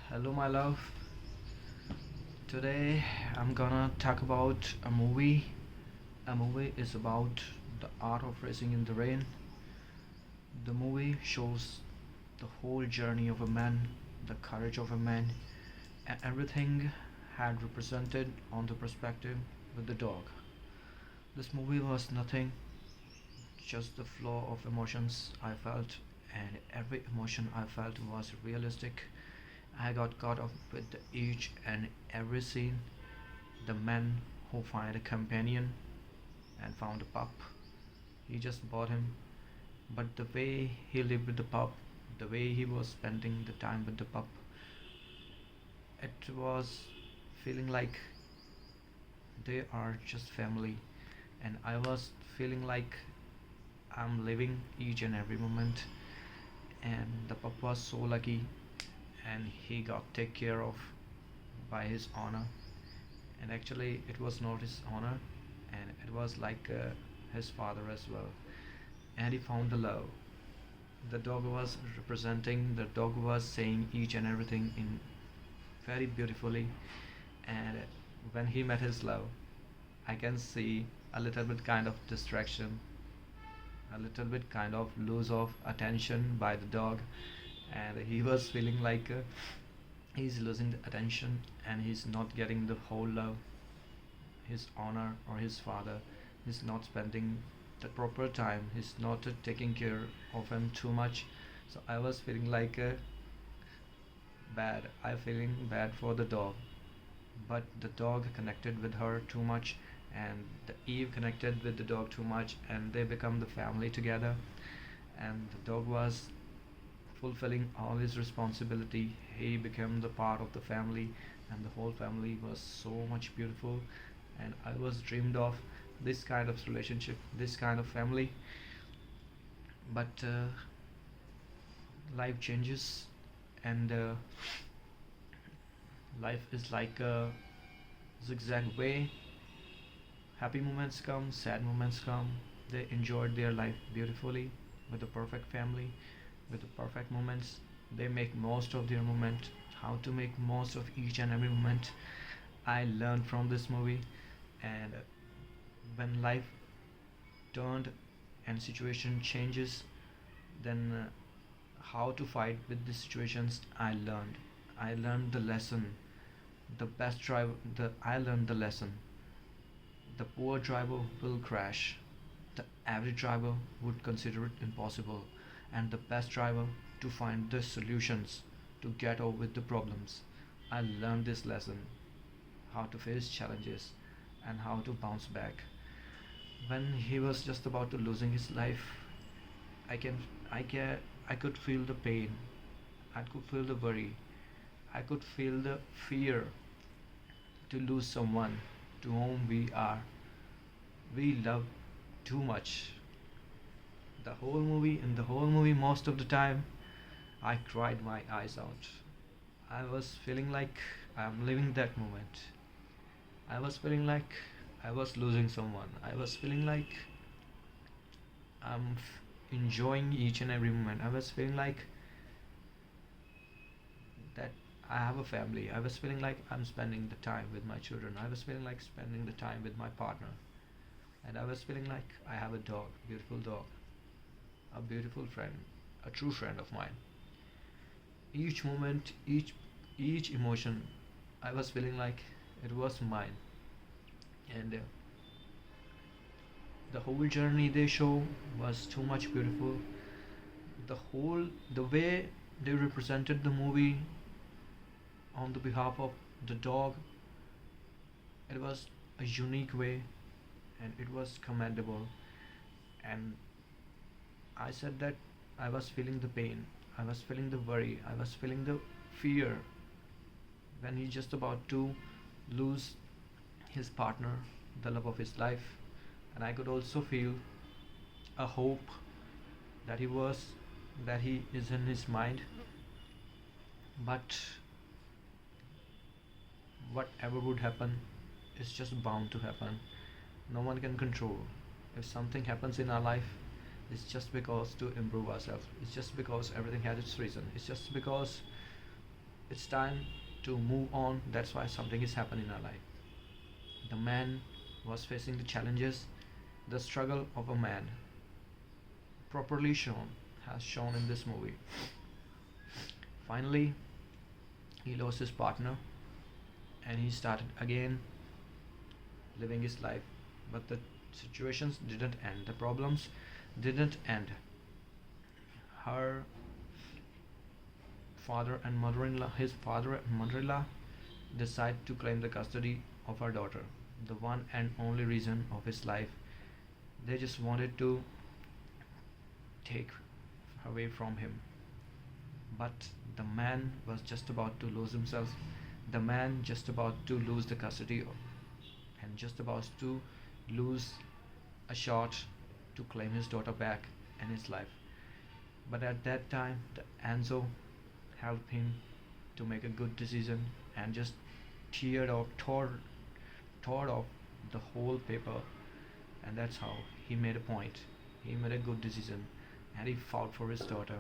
Hello, my love. Today I'm gonna talk about a movie. A movie is about the art of racing in the rain. The movie shows the whole journey of a man, the courage of a man, and everything had represented on the perspective with the dog. This movie was nothing, just the flow of emotions I felt, and every emotion I felt was realistic. I got caught up with each and every scene. The man who found a companion and found a pup. He just bought him. But the way he lived with the pup, the way he was spending the time with the pup, it was feeling like they are just family. And I was feeling like I'm living each and every moment. And the pup was so lucky and he got taken care of by his owner. And actually, it was not his owner, and it was like his father as well. And he found the love. The dog was representing, the dog was saying each and everything in very beautifully. And when he met his love, I can see a little bit kind of distraction, a little bit kind of lose of attention by the dog, and he was feeling like he's losing the attention and he's not getting the whole love. His honor or his father is not spending the proper time, he's not taking care of him too much. So I was feeling like bad, I feeling bad for the dog. But the dog connected with her too much, and the Eve connected with the dog too much, and they become the family together. And the dog was fulfilling all his responsibility. He became the part of the family, and the whole family was so much beautiful. And I was dreamed of this kind of relationship, this kind of family. But life changes, and life is like a zigzag way. Happy moments come, sad moments come. They enjoyed their life beautifully with the perfect family, with the perfect moments. They make most of their moment, how to make most of each and every moment. I learned from this movie, and when life turned and situation changes, then how to fight with the situations I learned the lesson. The best driver, the I learned the lesson. The poor driver will crash. The average driver would consider it impossible, and the best driver to find the solutions to get over with the problems. I learned this lesson, how to face challenges and how to bounce back. When he was just about to losing his life, I can I could feel the pain. I could feel the worry. I could feel the fear to lose someone to whom we love too much. In the whole movie, most of the time, I cried my eyes out. I was feeling like I'm living that moment. I was feeling like I was losing someone. I was feeling like enjoying each and every moment. I was feeling like that I have a family. I was feeling like I'm spending the time with my children. I was feeling like spending the time with my partner. And I was feeling like I have a dog, beautiful dog, a beautiful friend, a true friend of mine. Each moment, each emotion, I was feeling like it was mine. And the whole journey they show was too much beautiful. The way they represented the movie on the behalf of the dog, it was a unique way, and it was commendable. And I said that I was feeling the pain, I was feeling the worry, I was feeling the fear when he's just about to lose his partner, the love of his life. And I could also feel a hope that he is in his mind. But whatever would happen is just bound to happen. No one can control. If something happens in our life, it's just because to improve ourselves. It's just because everything has its reason. It's just because it's time to move on. That's why something is happening in our life. The man was facing the challenges, the struggle of a man, properly shown, has shown in this movie. Finally, he lost his partner and he started again living his life. But the situations didn't end, the problems didn't end. Her father and mother-in-law, his father and mother-in-law, decide to claim the custody of her daughter, the one and only reason of his life. They just wanted to take away from him. But the man was just about to lose himself. The man just about to lose the custody and just about to lose a shot to claim his daughter back in his life. But at that time, the Anzo helped him to make a good decision and just tore off the whole paper, and that's how he made a point. He made a good decision and he fought for his daughter.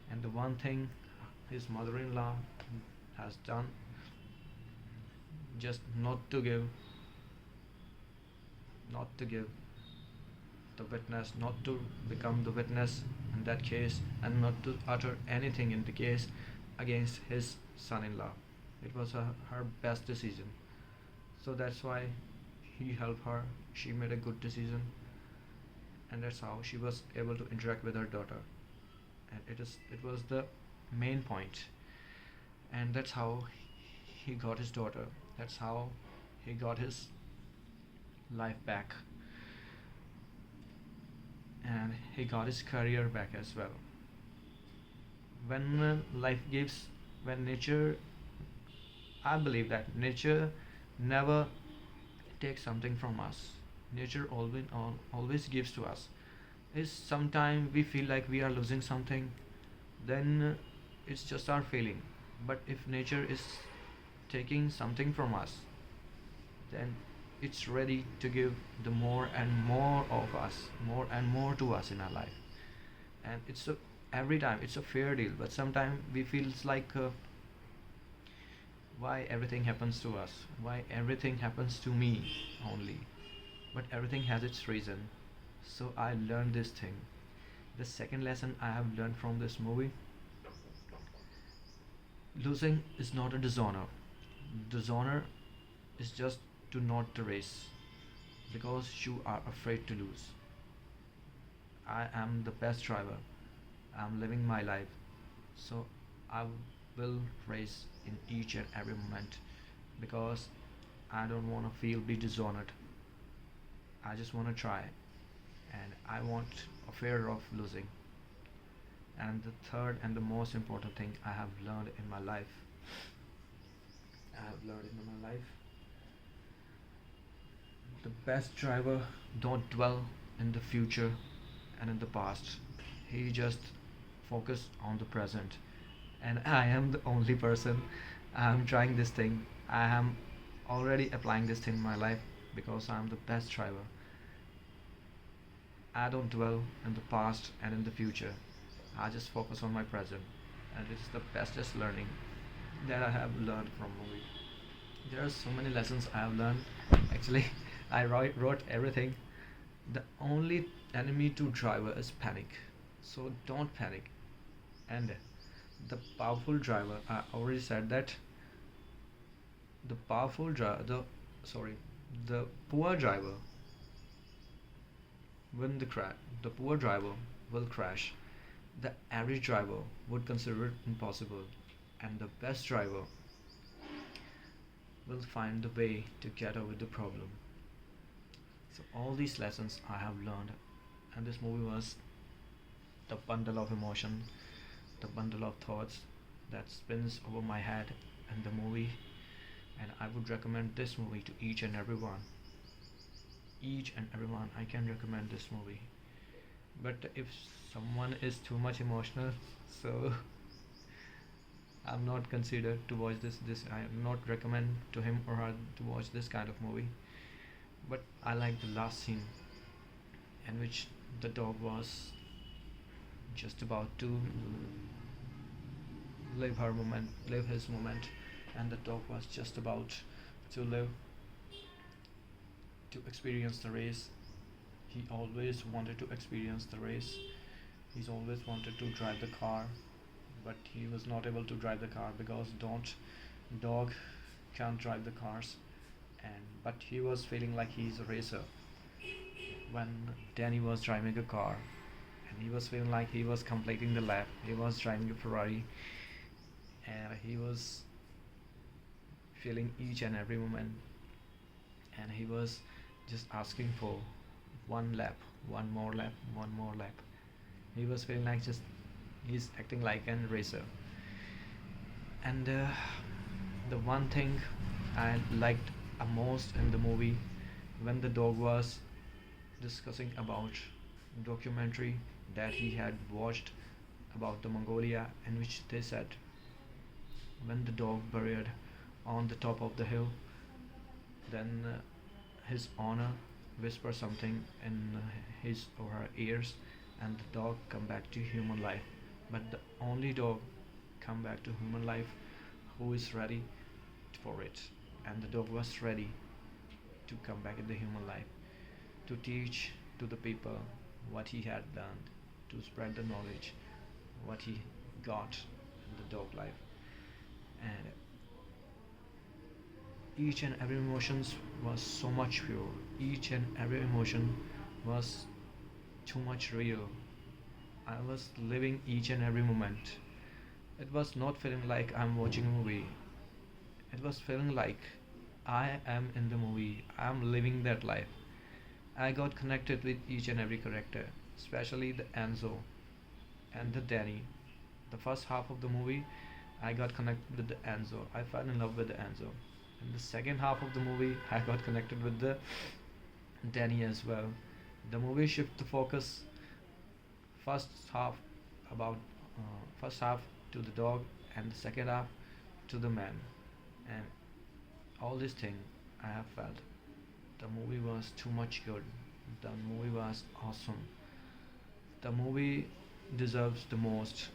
And the one thing his mother-in-law has done, just not to give the witness, not to become the witness in that case, and not to utter anything in the case against his son-in-law. It was her best decision. So that's why he helped her. She made a good decision, and that's how she was able to interact with her daughter. And it was the main point. And that's how he got his daughter. That's how he got his life back, and he got his career back as well. When life gives, when nature, I believe that nature never takes something from us. Nature always gives to us. Is sometimes we feel like we are losing something, then it's just our feeling. But if nature is taking something from us, then it's ready to give the more and more of us, more and more to us in our life. And every time it's a fair deal, but sometimes we feel it's like why everything happens to us, why everything happens to me only. But everything has its reason. So I learned this thing. The second lesson I have learned from this movie: losing is not a dishonor. Dishonor is just to not the race because you are afraid to lose. I am the best driver. I'm living my life. So I will race in each and every moment because I don't want to feel be dishonored. I just want to try, and I want a fear of losing. And the third and the most important thing I have learned in my life, the best driver don't dwell in the future and in the past. He just focus on the present. And I am the only person. I'm trying this thing. I am already applying this thing in my life because I'm the best driver. I don't dwell in the past and in the future. I just focus on my present, and it's the bestest learning that I have learned from movie. There are so many lessons I have learned. Actually, I wrote everything. The only enemy to driver is panic. So don't panic. And the powerful driver, I already said that the powerful driver, the poor driver when the poor driver will crash. The average driver would consider it impossible, and the best driver will find the way to get over the problem. So all these lessons I have learned, and this movie was the bundle of emotion, the bundle of thoughts that spins over my head in the movie. And I would recommend this movie to each and everyone. Each and everyone, I can recommend this movie. But if someone is too much emotional, so I'm not considered to watch this I am not recommend to him or her to watch this kind of movie. But I like the last scene in which the dog was just about to live his moment, and the dog was just about to live to experience the race. He always wanted to experience the race. He's always wanted to drive the car, but he was not able to drive the car because don't dog can't drive the cars. And but he was feeling like he's a racer when Danny was driving a car, and he was feeling like he was completing the lap. He was driving a Ferrari, and he was feeling each and every moment, and he was just asking for one lap, one more lap, one more lap. He was feeling like just he's acting like a racer. And the one thing I liked most in the movie, when the dog was discussing about documentary that he had watched about the Mongolia, in which they said when the dog buried on the top of the hill, then his owner whisper something in his or her ears, and the dog come back to human life. But the only dog come back to human life who is ready for it, and the dog was ready to come back in the human life to teach to the people what he had done, to spread the knowledge what he got in the dog life. And each and every emotions was so much pure, each and every emotion was too much real. I was living each and every moment. It was not feeling like I'm watching a movie. It was feeling like I am in the movie. I'm living that life. I got connected with each and every character, especially the Enzo and the Danny. The first half of the movie, I got connected with the Enzo. I fell in love with the Enzo. In the second half of the movie, I got connected with the Danny as well. The movie shift the focus first half about first half to the dog, and the second half to the man, and all this thing I have felt. The movie was too much good. The movie was awesome. The movie deserves the most,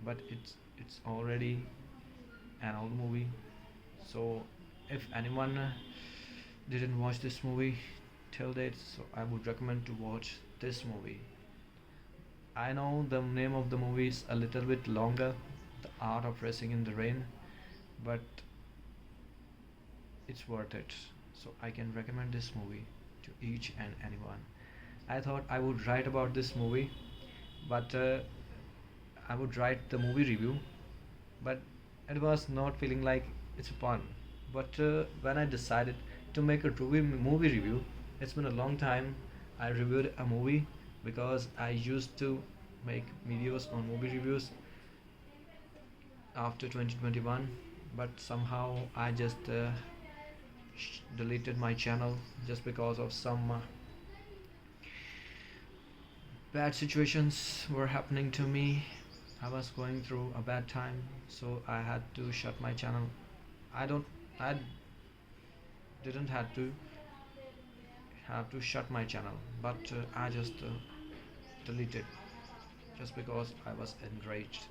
but it's already an old movie. So if anyone didn't watch this movie till date, so I would recommend to watch this movie. I know the name of the movie is a little bit longer, The Art of Racing in the Rain, but it's worth it. So I can recommend this movie to each and anyone. I thought I would write about this movie, but I would write the movie review, but it was not feeling like it's fun. But when I decided to make a movie review, it's been a long time I reviewed a movie, because I used to make videos on movie reviews after 2021, but somehow I just deleted my channel just because of some bad situations were happening to me. I was going through a bad time, so I had to shut my channel. I didn't have to shut my channel, but I just deleted just because I was enraged.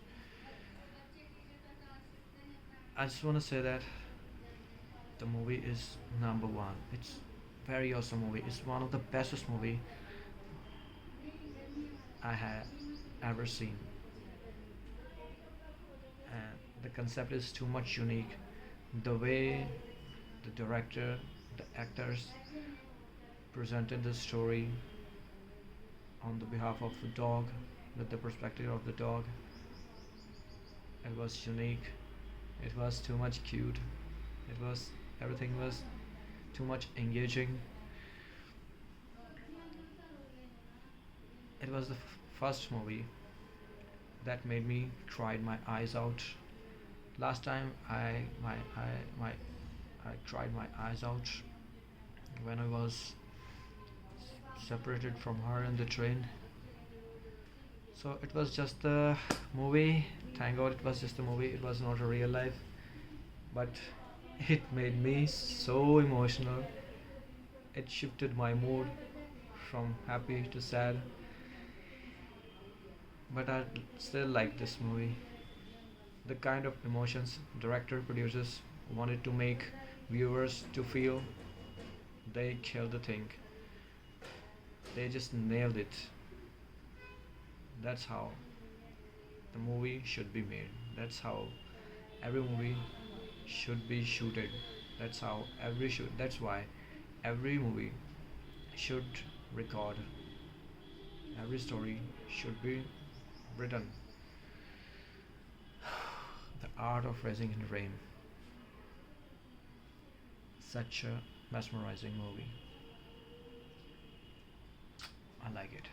I just want to say that the movie is number one. It's very awesome movie. It's one of the bestest movie I have ever seen, and the concept is too much unique. The way the director, the actors presented the story on the behalf of the dog, with the perspective of the dog, it was unique. It was too much cute. It was everything was too much engaging. It was the first movie that made me cried my eyes out. Last time I cried my eyes out when I was separated from her in the train. So it was just a movie. Thank God it was just a movie. It was not a real life, but it made me so emotional. It shifted my mood from happy to sad. But I still like this movie. The kind of emotions director producers wanted to make viewers to feel, they killed the thing. They just nailed it. That's how the movie should be made. That's how every movie should be shooted. That's why every movie should record, every story should be written. The Art of Racing in the Rain. Such a mesmerizing movie. I like it.